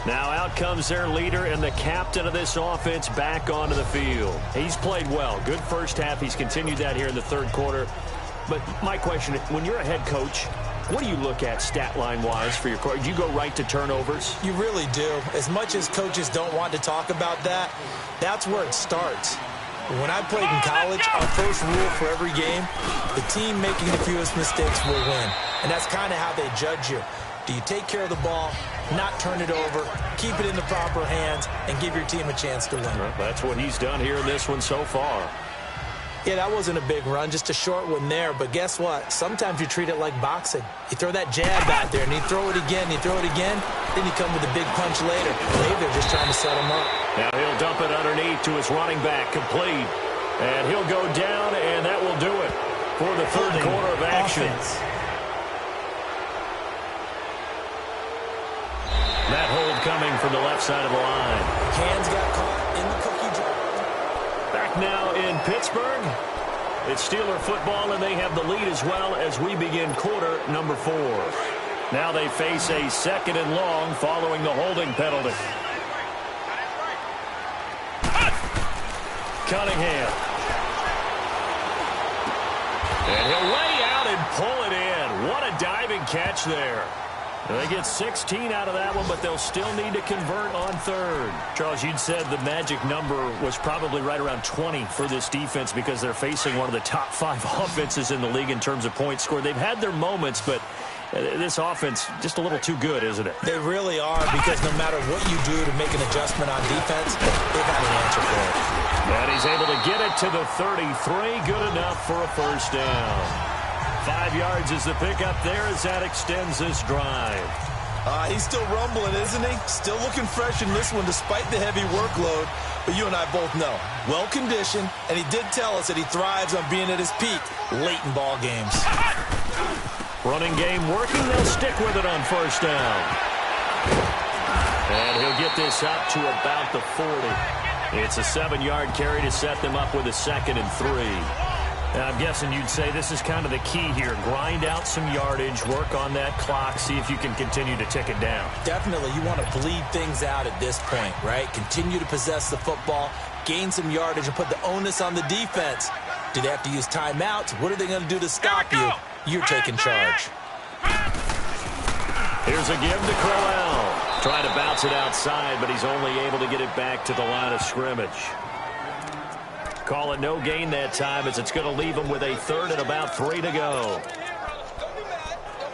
Now out comes their leader and the captain of this offense back onto the field. He's played well. Good first half. He's continued that here in the 3rd quarter. But my question, when you're a head coach, what do you look at stat line-wise for your coach? Do you go right to turnovers? You really do. As much as coaches don't want to talk about that, that's where it starts. When I played in college, our first rule for every game, the team making the fewest mistakes will win. And that's kind of how they judge you. Do you take care of the ball, not turn it over, keep it in the proper hands, and give your team a chance to win? Well, that's what he's done here in this one so far. Yeah, that wasn't a big run, just a short one there. But guess what? Sometimes you treat it like boxing. You throw that jab out there, and you throw it again, then you come with a big punch later. Maybe they're just trying to set him up. Now he'll dump it underneath to his running back, complete. And he'll go down, and that will do it for the 3rd quarter of action. That hold coming from the left side of the line. Hands got caught in the cookie jar. Back now in Pittsburgh. It's Steeler football, and they have the lead as well as we begin quarter number 4. Now they face a 2nd and long following the holding penalty. Cunningham. And he'll lay out and pull it in. What a diving catch there. They get 16 out of that one, but they'll still need to convert on 3rd. Charles, you'd said the magic number was probably right around 20 for this defense because they're facing one of the top 5 offenses in the league in terms of points scored. They've had their moments, but this offense just a little too good, isn't it? They really are, because no matter what you do to make an adjustment on defense, they've got an answer for it. And he's able to get it to the 33. Good enough for a 1st down. 5 yards is the pickup there as that extends this drive. He's still rumbling, isn't he? Still looking fresh in this one despite the heavy workload. But you and I both know, well-conditioned, and he did tell us that he thrives on being at his peak late in ball games. Running game working. They'll stick with it on first down. And he'll get this up to about the 40. It's a 7-yard carry to set them up with a 2nd and 3. I'm guessing you'd say this is kind of the key here. Grind out some yardage, work on that clock, see if you can continue to tick it down. Definitely, you want to bleed things out at this point, right? Continue to possess the football, gain some yardage, and put the onus on the defense. Do they have to use timeouts? What are they going to do to stop you? You're taking charge. Here's a give to Crowell. Trying to bounce it outside, but he's only able to get it back to the line of scrimmage. Call it no gain that time as it's going to leave him with a 3rd and about 3 to go.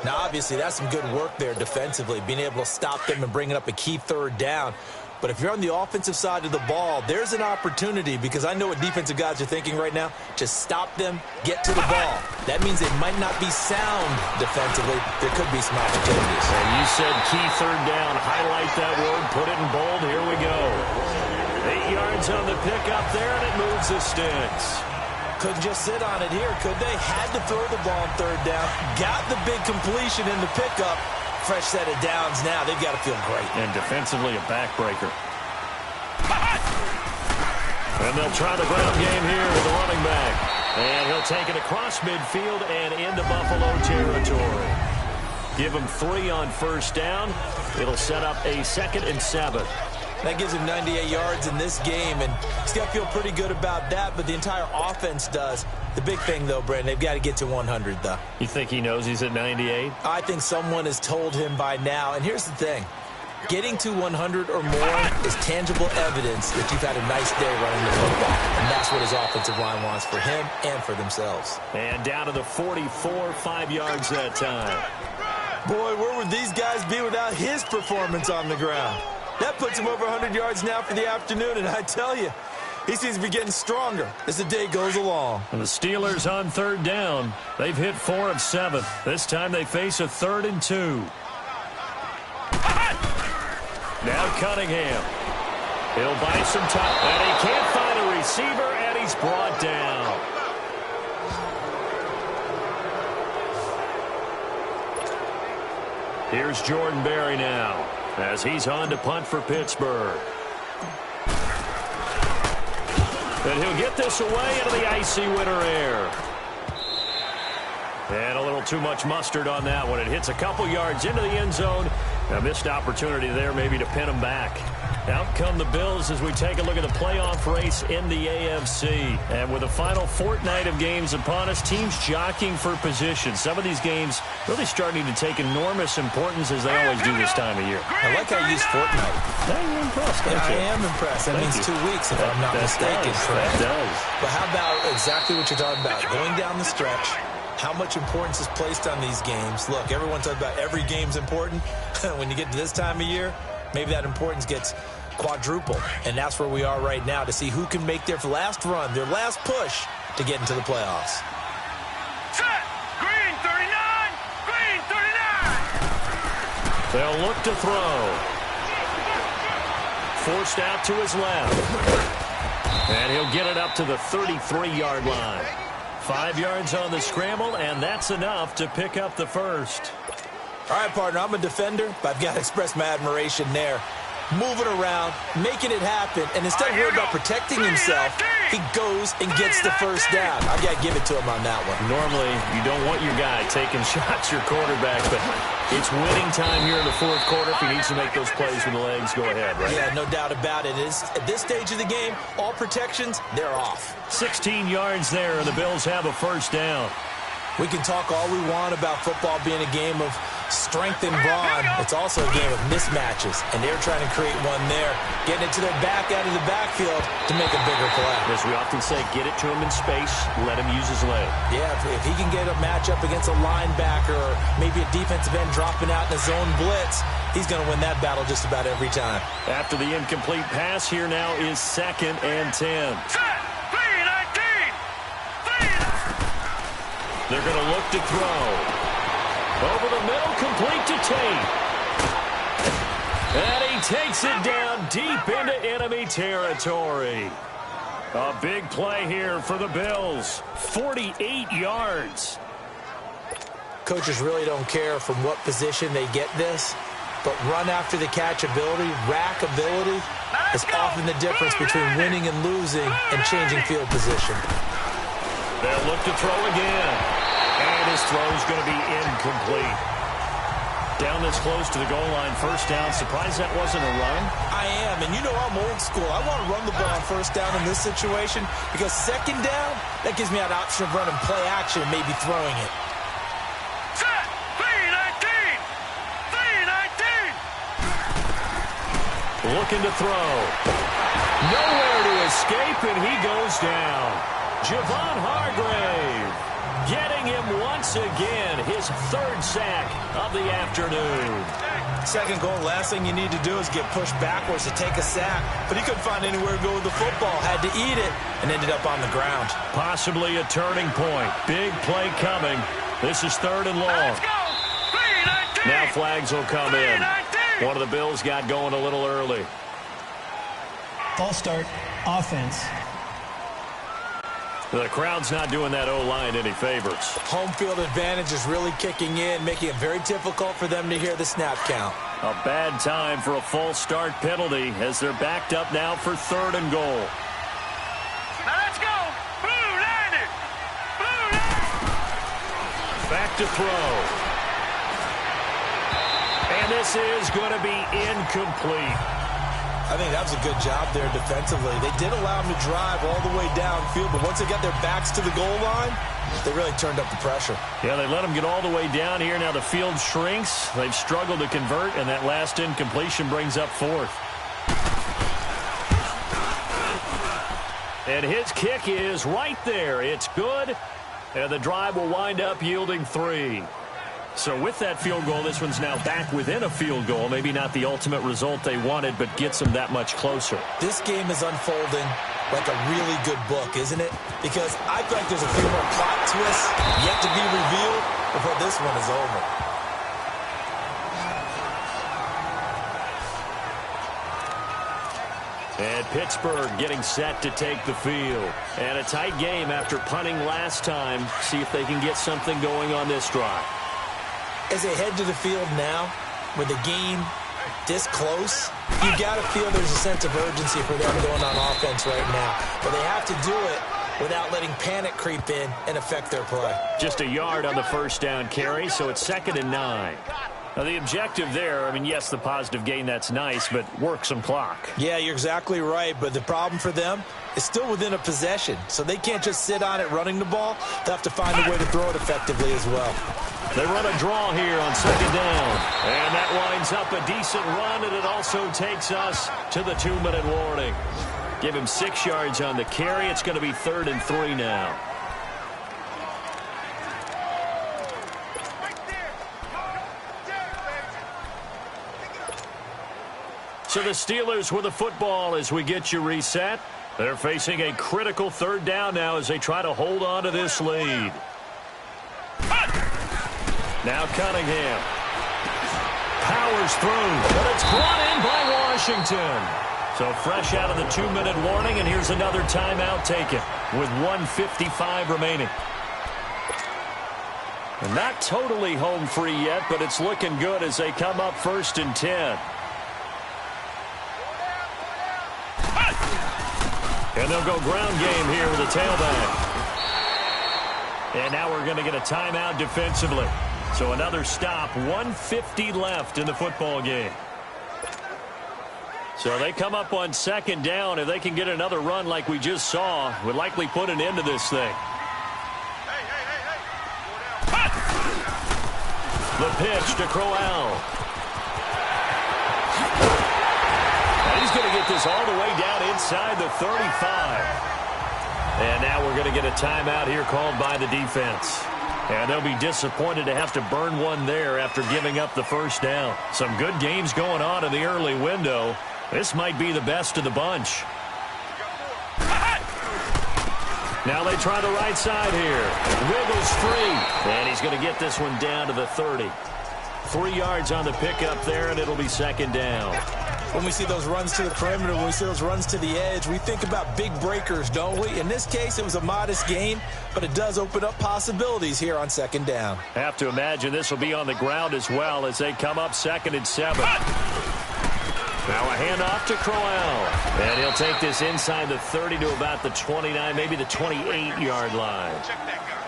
Now, obviously, that's some good work there defensively, being able to stop them and bringing up a key 3rd down. But if you're on the offensive side of the ball, there's an opportunity because I know what defensive guys are thinking right now. Just stop them, get to the ball. That means they might not be sound defensively. There could be some opportunities. And you said key 3rd down. Highlight that word. Put it in bold. Here we go. 8 yards on the pickup there, and it moves the sticks. Couldn't just sit on it here, could they? Had to throw the ball on 3rd down. Got the big completion in the pickup. Fresh set of downs now. They've got to feel great. And defensively, a backbreaker. And they'll try the ground game here with the running back. And he'll take it across midfield and into Buffalo territory. Give him 3 on first down. It'll set up a 2nd and 7. That gives him 98 yards in this game, and he's got to feel pretty good about that, but the entire offense does. The big thing, though, Brandon, they've got to get to 100, though. You think he knows he's at 98? I think someone has told him by now, and here's the thing. Getting to 100 or more is tangible evidence that you've had a nice day running the football, and that's what his offensive line wants for him and for themselves. And down to the 44, 5 yards that time. Boy, where would these guys be without his performance on the ground? That puts him over 100 yards now for the afternoon, and I tell you, he seems to be getting stronger as the day goes along. And the Steelers on 3rd down. They've hit 4 of 7. This time they face a 3rd and 2. Now Cunningham. He'll buy some time, and he can't find a receiver, and he's brought down. Here's Jordan Berry now, as he's on to punt for Pittsburgh. And he'll get this away into the icy winter air. And a little too much mustard on that one. It hits a couple yards into the end zone. A missed opportunity there maybe to pin him back. Out come the Bills as we take a look at the playoff race in the AFC. And with the final fortnight of games upon us, teams jockeying for position. Some of these games really starting to take enormous importance as they always do this time of year. I like how you use fortnight. You're impressed, I am impressed. That means 2 weeks if I'm not mistaken. That does. But how about exactly what you're talking about? Going down the stretch, how much importance is placed on these games. Look, everyone talks about every game's important. When you get to this time of year, maybe that importance gets quadruple. And that's where we are right now to see who can make their last run, their last push to get into the playoffs. Set! Green 39! Green 39! They'll look to throw. Forced out to his left. And he'll get it up to the 33-yard line. 5 yards on the scramble, and that's enough to pick up the first. All right, partner, I'm a defender, but I've got to express my admiration there. Moving around, making it happen, and instead of worrying about protecting himself, he goes and gets the first down. I've got to give it to him on that one. Normally, you don't want your guy taking shots, your quarterback, but it's winning time here in the 4th quarter. If he needs to make those plays with the legs, go ahead, right? Yeah, no doubt about it. At this stage of the game, all protections, they're off. 16 yards there, and the Bills have a first down. We can talk all we want about football being a game of strength and brawn. It's also a game of mismatches, and they're trying to create one there, getting it to their back out of the backfield to make a bigger play. As we often say, get it to him in space, let him use his leg. Yeah, if he can get a matchup against a linebacker or maybe a defensive end dropping out in a zone blitz, he's going to win that battle just about every time. After the incomplete pass, here now is 2nd and 10. Set! They're going to look to throw. Over the middle, complete to Tate. And he takes it down deep into enemy territory. A big play here for the Bills. 48 yards. Coaches really don't care from what position they get this, but run after the catch ability, rack ability, is often the difference between winning and losing and changing field position. They'll look to throw again. And his throw is going to be incomplete. Down this close to the goal line, first down. Surprised that wasn't a run? I am, and you know I'm old school. I want to run the ball on first down in this situation because second down, that gives me an option of running play action and maybe throwing it. Set! 3-19! 3-19! Looking to throw. Nowhere to escape, and he goes down. Javon Hargrave getting him once again, his third sack of the afternoon. Second goal, last thing you need to do is get pushed backwards to take a sack. But he couldn't find anywhere to go with the football, had to eat it, and ended up on the ground. Possibly a turning point. Big play coming. This is third and long. Let's go! 3-19! Now flags will come in. 3-19! One of the Bills got going a little early. False start, offense. The crowd's not doing that O-line any favors. Home field advantage is really kicking in, making it very difficult for them to hear the snap count. A bad time for a false start penalty as they're backed up now for third and goal. Now let's go! Blue 90! Blue 90! Back to throw. And this is going to be incomplete. I think that was a good job there defensively. They did allow them to drive all the way downfield, but once they got their backs to the goal line, they really turned up the pressure. Yeah, they let them get all the way down here. Now the field shrinks. They've struggled to convert, and that last incompletion brings up fourth. And his kick is right there. It's good, and the drive will wind up yielding 3. So with that field goal, this one's now back within a field goal. Maybe not the ultimate result they wanted, but gets them that much closer. This game is unfolding like a really good book, isn't it? Because I feel like there's a few more plot twists yet to be revealed before this one is over. And Pittsburgh getting set to take the field. And a tight game after punting last time. See if they can get something going on this drive. As they head to the field now, with the game this close, you got to feel there's a sense of urgency for them going on offense right now. But they have to do it without letting panic creep in and affect their play. Just a yard on the first down carry, so it's 2nd and 9. Now, the objective there, I mean, yes, the positive gain, that's nice, but work some clock. Yeah, you're exactly right, but the problem for them is still within a possession, so they can't just sit on it running the ball. They'll have to find a way to throw it effectively as well. They run a draw here on 2nd down, and that winds up a decent run, and it also takes us to the 2-minute warning. Give him 6 yards on the carry. It's going to be 3rd and 3 now. So the Steelers with the football as we get you reset. They're facing a critical 3rd down now as they try to hold on to this lead. Now Cunningham. Powers through, but it's brought in by Washington. So fresh out of the 2-minute warning, and here's another timeout taken with 1:55 remaining. And not totally home free yet, but it's looking good as they come up 1st and 10. And they'll go ground game here with a tailback. And now we're going to get a timeout defensively. So another stop, 1:50 left in the football game. So they come up on 2nd down. If they can get another run like we just saw, would likely put an end to this thing. The pitch to Crowell. And he's going to get this all the way down inside the 35. And now we're going to get a timeout here called by the defense. And they'll be disappointed to have to burn one there after giving up the first down. Some good games going on in the early window. This might be the best of the bunch. Now they try the right side here. Wiggles free. And he's going to get this one down to the 30. 3 yards on the pickup there, and it'll be second down. When we see those runs to the perimeter, when we see those runs to the edge, we think about big breakers, don't we? In this case, it was a modest gain, but it does open up possibilities here on second down. Have to imagine this will be on the ground as well as they come up 2nd and 7. Now a handoff to Crowell. And he'll take this inside the 30 to about the 29, maybe the 28-yard line.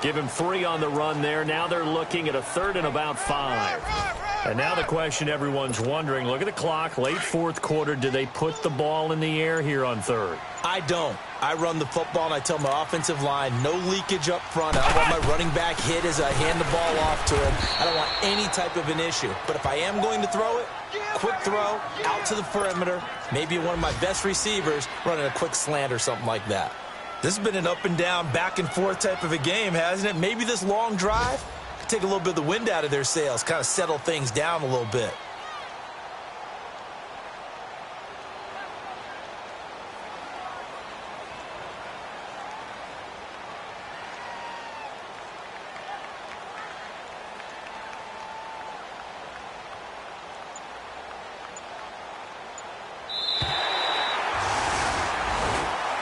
Give him 3 on the run there. Now they're looking at a 3rd and about 5. And now the question everyone's wondering, look at the clock, late 4th quarter. Do they put the ball in the air here on 3rd? I don't. I run the football, and I tell my offensive line, no leakage up front. I don't want my running back hit as I hand the ball off to him. I don't want any type of an issue. But if I am going to throw it, quick throw, out to the perimeter, maybe one of my best receivers running a quick slant or something like that. This has been an up and down, back and forth type of a game, hasn't it? Maybe this long drive could take a little bit of the wind out of their sails, kind of settle things down a little bit.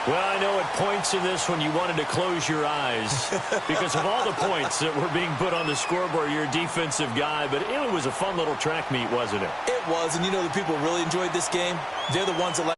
Well, I know at points in this one you wanted to close your eyes because of all the points that were being put on the scoreboard. You're a defensive guy, but it was a fun little track meet, wasn't it? It was, and you know the people who really enjoyed this game? They're the ones that like